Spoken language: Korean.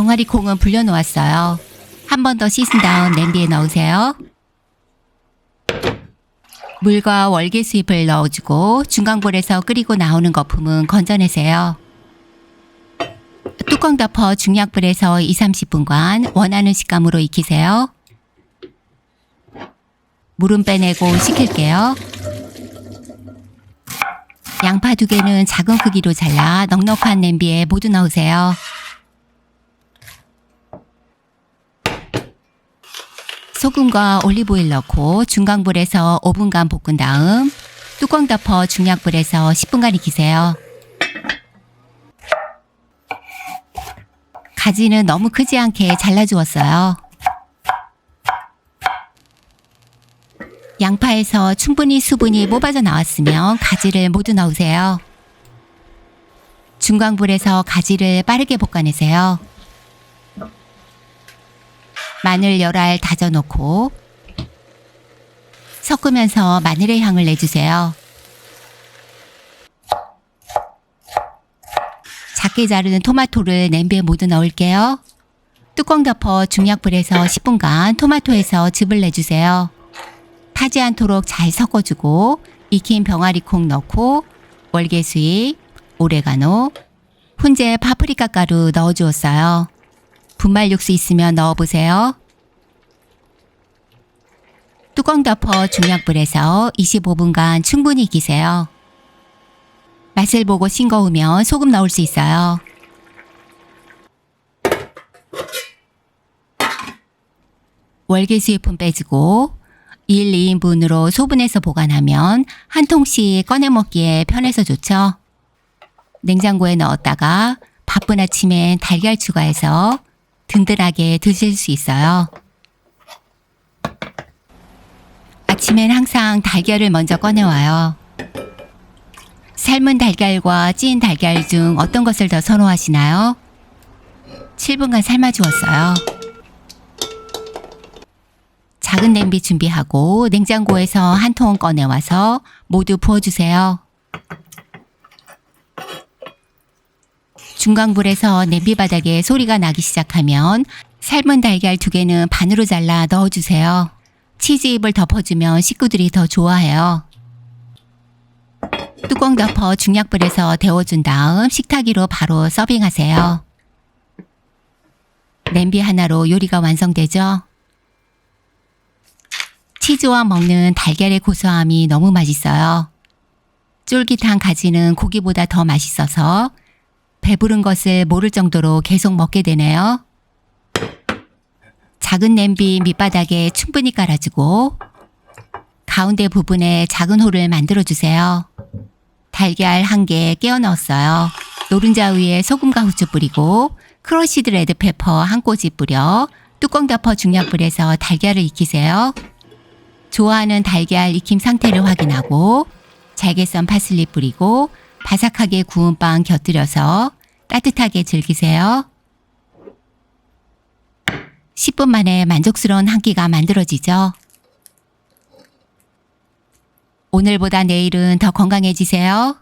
병아리 콩은 불려놓았어요. 한 번 더 씻은 다음 냄비에 넣으세요. 물과 월계수잎을 넣어주고 중강불에서 끓이고 나오는 거품은 건져내세요. 뚜껑 덮어 중약불에서 2~30분간 원하는 식감으로 익히세요. 물은 빼내고 식힐게요. 양파 2개는 작은 크기로 잘라 넉넉한 냄비에 모두 넣으세요. 소금과 올리브오일 넣고 중강불에서 5분간 볶은 다음 뚜껑 덮어 중약불에서 10분간 익히세요. 가지는 너무 크지 않게 잘라주었어요. 양파에서 충분히 수분이 뽑아져 나왔으면 가지를 모두 넣으세요. 중강불에서 가지를 빠르게 볶아내세요. 마늘 열알 다져 넣고 섞으면서 마늘의 향을 내주세요. 작게 자르는 토마토를 냄비에 모두 넣을게요. 뚜껑 덮어 중약불에서 10분간 토마토에서 즙을 내주세요. 타지 않도록 잘 섞어주고 익힌 병아리콩 넣고 월계수잎, 오레가노, 훈제 파프리카 가루 넣어주었어요. 분말 육수 있으면 넣어보세요. 뚜껑 덮어 중약불에서 25분간 충분히 익히세요. 맛을 보고 싱거우면 소금 넣을 수 있어요. 월계수잎은 빼주고 1, 2인분으로 소분해서 보관하면 한 통씩 꺼내 먹기에 편해서 좋죠. 냉장고에 넣었다가 바쁜 아침엔 달걀 추가해서 든든하게 드실 수 있어요. 아침엔 항상 달걀을 먼저 꺼내와요. 삶은 달걀과 찐 달걀 중 어떤 것을 더 선호하시나요? 7분간 삶아주었어요. 작은 냄비 준비하고 냉장고에서 한 통 꺼내와서 모두 부어주세요. 중강불에서 냄비 바닥에 소리가 나기 시작하면 삶은 달걀 2개는 반으로 잘라 넣어주세요. 치즈잎을 덮어주면 식구들이 더 좋아해요. 뚜껑 덮어 중약불에서 데워준 다음 식탁위로 바로 서빙하세요. 냄비 하나로 요리가 완성되죠? 치즈와 먹는 달걀의 고소함이 너무 맛있어요. 쫄깃한 가지는 고기보다 더 맛있어서 배부른 것을 모를 정도로 계속 먹게 되네요. 작은 냄비 밑바닥에 충분히 깔아주고 가운데 부분에 작은 홀을 만들어주세요. 달걀 1개 깨어 넣었어요. 노른자 위에 소금과 후추 뿌리고 크러쉬드 레드페퍼 1꼬집 뿌려 뚜껑 덮어 중약불에서 달걀을 익히세요. 좋아하는 달걀 익힘 상태를 확인하고 잘게 썬 파슬리 뿌리고 바삭하게 구운 빵 곁들여서 따뜻하게 즐기세요. 10분 만에 만족스러운 한 끼가 만들어지죠. 오늘보다 내일은 더 건강해지세요.